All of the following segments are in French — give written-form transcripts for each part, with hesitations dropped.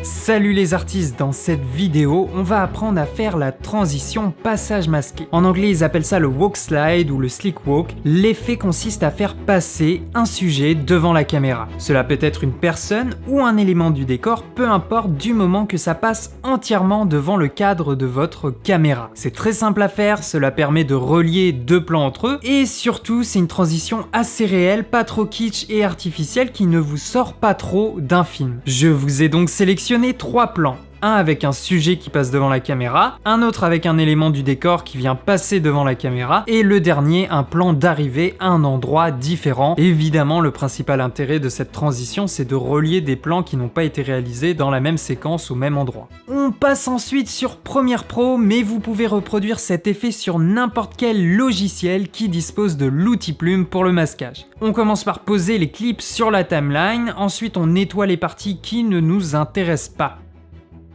Salut les artistes, dans cette vidéo, on va apprendre à faire la transition passage masqué. En anglais, ils appellent ça le walk slide ou le slick walk. L'effet consiste à faire passer un sujet devant la caméra. Cela peut être une personne ou un élément du décor, peu importe, du moment que ça passe entièrement devant le cadre de votre caméra. C'est très simple à faire, cela permet de relier deux plans entre eux et surtout, c'est une transition assez réelle, pas trop kitsch et artificielle qui ne vous sort pas trop d'un film. Je vous ai donc sélectionné 3 plans. Un avec un sujet qui passe devant la caméra, un autre avec un élément du décor qui vient passer devant la caméra, et le dernier, un plan d'arrivée à un endroit différent. Évidemment, le principal intérêt de cette transition, c'est de relier des plans qui n'ont pas été réalisés dans la même séquence au même endroit. On passe ensuite sur Premiere Pro, mais vous pouvez reproduire cet effet sur n'importe quel logiciel qui dispose de l'outil plume pour le masquage. On commence par poser les clips sur la timeline, ensuite on nettoie les parties qui ne nous intéressent pas.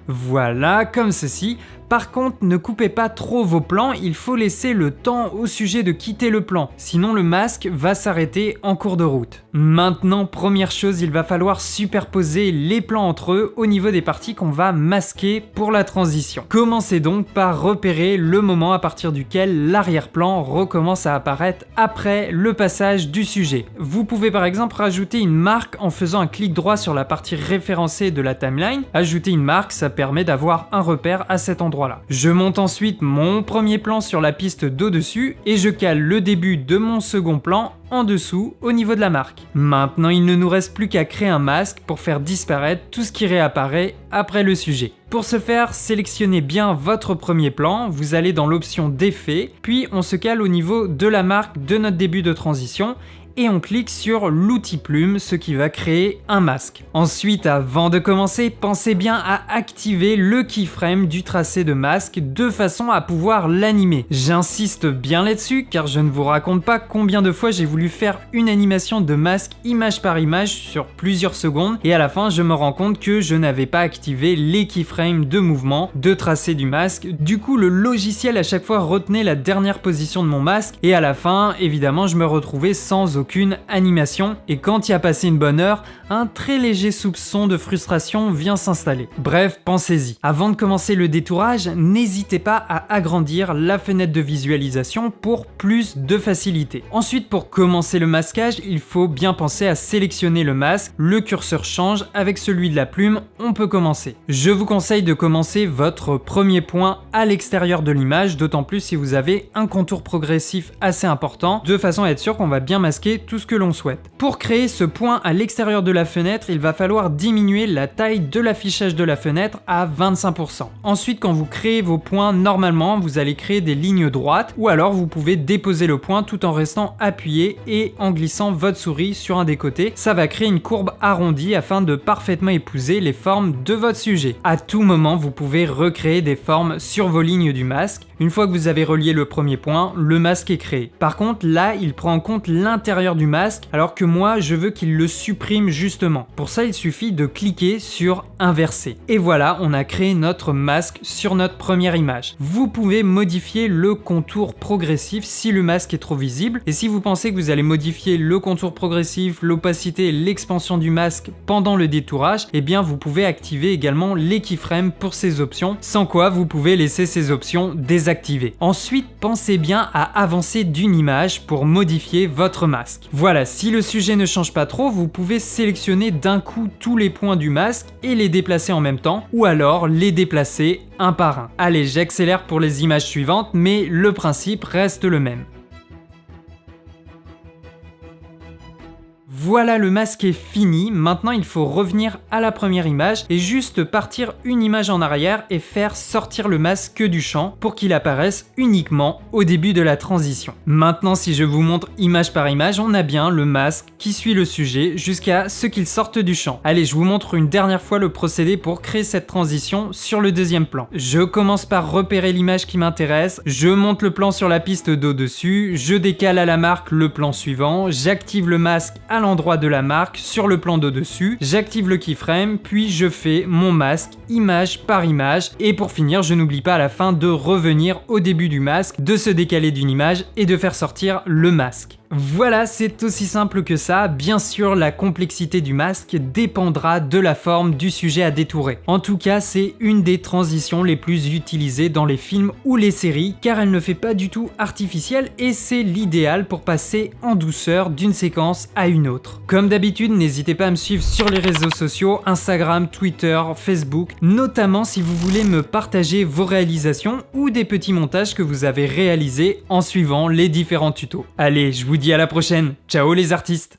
Voilà, comme ceci. Par contre, ne coupez pas trop vos plans, il faut laisser le temps au sujet de quitter le plan, sinon le masque va s'arrêter en cours de route. Maintenant, première chose, il va falloir superposer les plans entre eux au niveau des parties qu'on va masquer pour la transition. Commencez donc par repérer le moment à partir duquel l'arrière-plan recommence à apparaître après le passage du sujet. Vous pouvez par exemple rajouter une marque en faisant un clic droit sur la partie référencée de la timeline. Ajouter une marque, ça permet d'avoir un repère à cet endroit. Je monte ensuite mon premier plan sur la piste d'au-dessus et je cale le début de mon second plan en dessous au niveau de la marque. Maintenant, il ne nous reste plus qu'à créer un masque pour faire disparaître tout ce qui réapparaît après le sujet. Pour ce faire, sélectionnez bien votre premier plan, vous allez dans l'option d'effet, puis on se cale au niveau de la marque de notre début de transition et on clique sur l'outil plume, ce qui va créer un masque. Ensuite, avant de commencer, pensez bien à activer le keyframe du tracé de masque de façon à pouvoir l'animer. J'insiste bien là-dessus car je ne vous raconte pas combien de fois j'ai voulu faire une animation de masque image par image sur plusieurs secondes et à la fin je me rends compte que je n'avais pas activé les keyframes de mouvement, de tracé du masque. Du coup, le logiciel à chaque fois retenait la dernière position de mon masque et à la fin, évidemment, je me retrouvais sans aucune animation et quand il y a passé une bonne heure, un très léger soupçon de frustration vient s'installer. Bref, pensez-y. Avant de commencer le détourage, n'hésitez pas à agrandir la fenêtre de visualisation pour plus de facilité. Ensuite, pour commencer le masquage, il faut bien penser à sélectionner le masque. Le curseur change, avec celui de la plume, on peut commencer. Je vous conseille de commencer votre premier point à l'extérieur de l'image, d'autant plus si vous avez un contour progressif assez important, de façon à être sûr qu'on va bien masquer tout ce que l'on souhaite. Pour créer ce point à l'extérieur de la fenêtre, il va falloir diminuer la taille de l'affichage de la fenêtre à 25%. Ensuite, quand vous créez vos points, normalement, vous allez créer des lignes droites ou alors vous pouvez déposer le point tout en restant appuyé et en glissant votre souris sur un des côtés. Ça va créer une courbe arrondie afin de parfaitement épouser les formes de votre sujet. À tout moment, vous pouvez recréer des formes sur vos lignes du masque. Une fois que vous avez relié le premier point, le masque est créé. Par contre, là, il prend en compte l'intérieur du masque, alors que moi, je veux qu'il le supprime justement. Pour ça, il suffit de cliquer sur inverser. Et voilà, on a créé notre masque sur notre première image. Vous pouvez modifier le contour progressif si le masque est trop visible. Et si vous pensez que vous allez modifier le contour progressif, l'opacité, l'expansion du masque pendant le détourage, eh bien, vous pouvez activer également les keyframes pour ces options, sans quoi vous pouvez laisser ces options désactivées. Ensuite, pensez bien à avancer d'une image pour modifier votre masque. Voilà, si le sujet ne change pas trop, vous pouvez sélectionner d'un coup tous les points du masque et les déplacer en même temps, ou alors les déplacer un par un. Allez, j'accélère pour les images suivantes, mais le principe reste le même. Voilà, le masque est fini, maintenant il faut revenir à la première image et juste partir une image en arrière et faire sortir le masque du champ pour qu'il apparaisse uniquement au début de la transition. Maintenant, si je vous montre image par image, on a bien le masque qui suit le sujet jusqu'à ce qu'il sorte du champ. Allez, je vous montre une dernière fois le procédé pour créer cette transition sur le deuxième plan. Je commence par repérer l'image qui m'intéresse, je monte le plan sur la piste d'au-dessus, je décale à la marque le plan suivant, j'active le masque à l'endroit de la marque sur le plan d'au-dessus, j'active le keyframe, puis je fais mon masque image par image et pour finir, je n'oublie pas à la fin de revenir au début du masque, de se décaler d'une image et de faire sortir le masque. Voilà, c'est aussi simple que ça. Bien sûr, la complexité du masque dépendra de la forme du sujet à détourer. En tout cas, c'est une des transitions les plus utilisées dans les films ou les séries, car elle ne fait pas du tout artificielle et c'est l'idéal pour passer en douceur d'une séquence à une autre. Comme d'habitude, n'hésitez pas à me suivre sur les réseaux sociaux, Instagram, Twitter, Facebook, notamment si vous voulez me partager vos réalisations ou des petits montages que vous avez réalisés en suivant les différents tutos. Allez, je vous dis à la prochaine. Ciao les artistes!